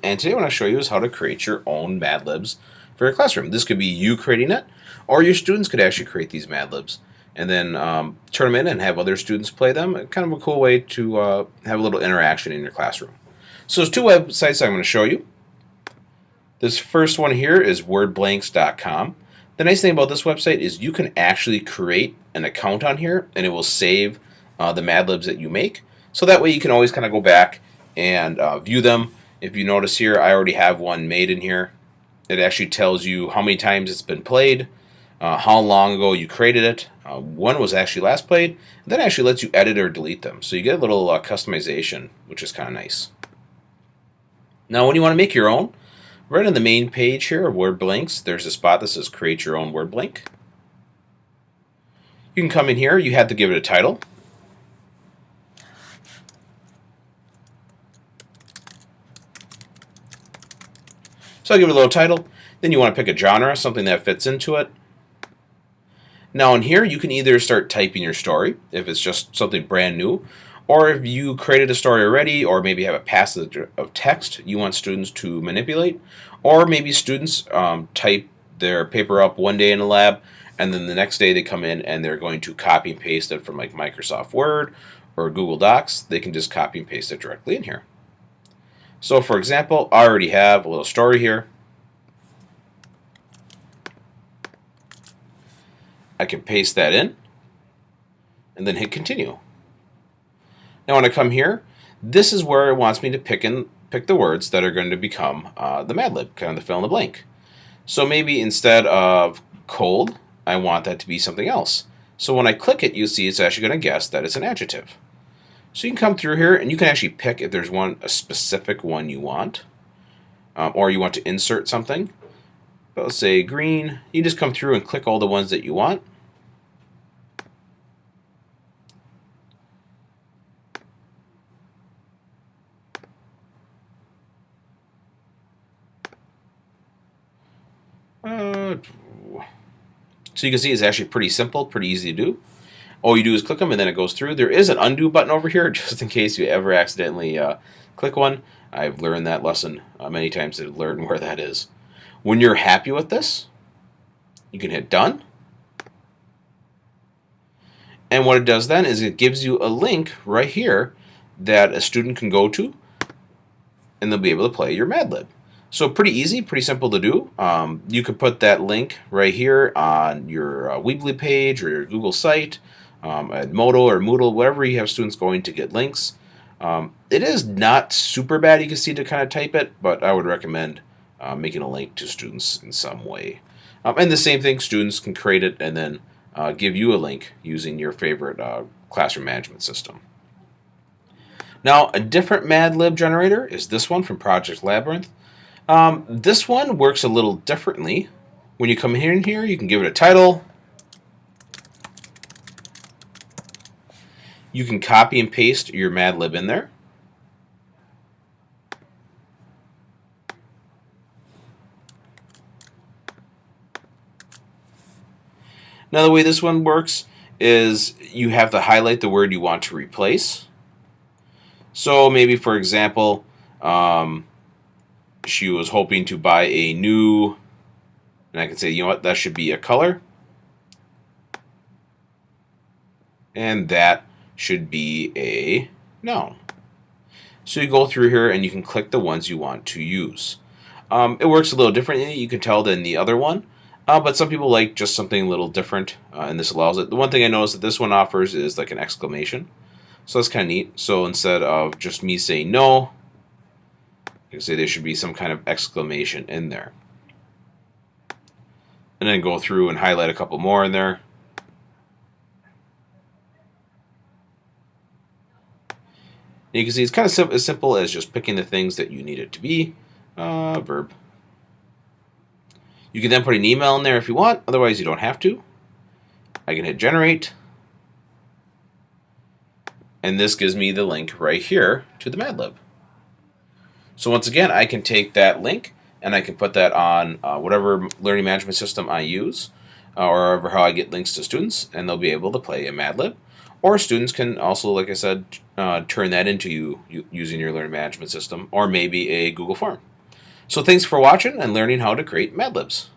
And today what I want to show you is how to create your own Mad Libs for your classroom. This could be you creating it, or your students could actually create these Mad Libs and then turn them in and have other students play them. Kind of a cool way to have a little interaction in your classroom. So there's two websites I'm going to show you. This first one here is wordblanks.com. The nice thing about this website is you can actually create an account on here and it will save the Mad Libs that you make. So that way you can always kind of go back and view them. If you notice here, I already have one made in here. It actually tells you how many times it's been played, how long ago you created it, when it was actually last played, and then actually lets you edit or delete them. So you get a little customization, which is kind of nice. Now when you want to make your own, right on the main page here of Word Blanks, there's a spot that says Create Your Own Word Blank. You can come in here, you have to give it a title. So I'll give it a little title. Then you want to pick a genre, something that fits into it. Now in here, you can either start typing your story, if it's just something brand new, or if you created a story already, or maybe have a passage of text you want students to manipulate, or maybe students type their paper up one day in the lab, and then the next day they come in and they're going to copy and paste it from like Microsoft Word or Google Docs. They can just copy and paste it directly in here. So for example, I already have a little story here. I can paste that in and then hit continue. Now when I come here, this is where it wants me to pick the words that are going to become the Mad Lib, kind of the fill in the blank. So maybe instead of cold, I want that to be something else. So when I click it, you see it's actually going to guess that it's an adjective. So you can come through here and you can actually pick if there's a specific one you want, or you want to insert something. But let's say green. You just come through and click all the ones that you want. So you can see it's actually pretty simple, pretty easy to do. All you do is click them and then it goes through. There is an undo button over here just in case you ever accidentally click one. I've learned that lesson many times to learn where that is. When you're happy with this, you can hit done. And what it does then is it gives you a link right here that a student can go to and they'll be able to play your Mad Lib. So pretty easy, pretty simple to do. You could put that link right here on your Weebly page or your Google site, at Moodle or Moodle, wherever you have students going to get links. It is not super bad, you can see, to kind of type it, but I would recommend making a link to students in some way. And the same thing, students can create it and then give you a link using your favorite classroom management system. Now, a different Mad Lib generator is this one from Project Labyrinth. This one works a little differently. When you come in here, you can give it a title. You can copy and paste your Mad Lib in there. Now the way this one works is you have to highlight the word you want to replace. So maybe, for example, she was hoping to buy a new, and I can say, you know what, that should be a color. And that should be a noun. So you go through here and you can click the ones you want to use. It works a little differently, you can tell, than the other one. But some people like just something a little different, and this allows it. The one thing I noticed that this one offers is like an exclamation. So that's kind of neat. So instead of just me saying no, I can say there should be some kind of exclamation in there. And then go through and highlight a couple more in there. And you can see it's kind of as simple as just picking the things that you need it to be. Verb. You can then put an email in there if you want, otherwise you don't have to. I can hit generate. And this gives me the link right here to the Mad Lib. So once again, I can take that link and I can put that on whatever learning management system I use, or how I get links to students, and they'll be able to play a Mad Lib. Or students can also, like I said, turn that into you using your learning management system or maybe a Google form. So thanks for watching and learning how to create Mad Libs.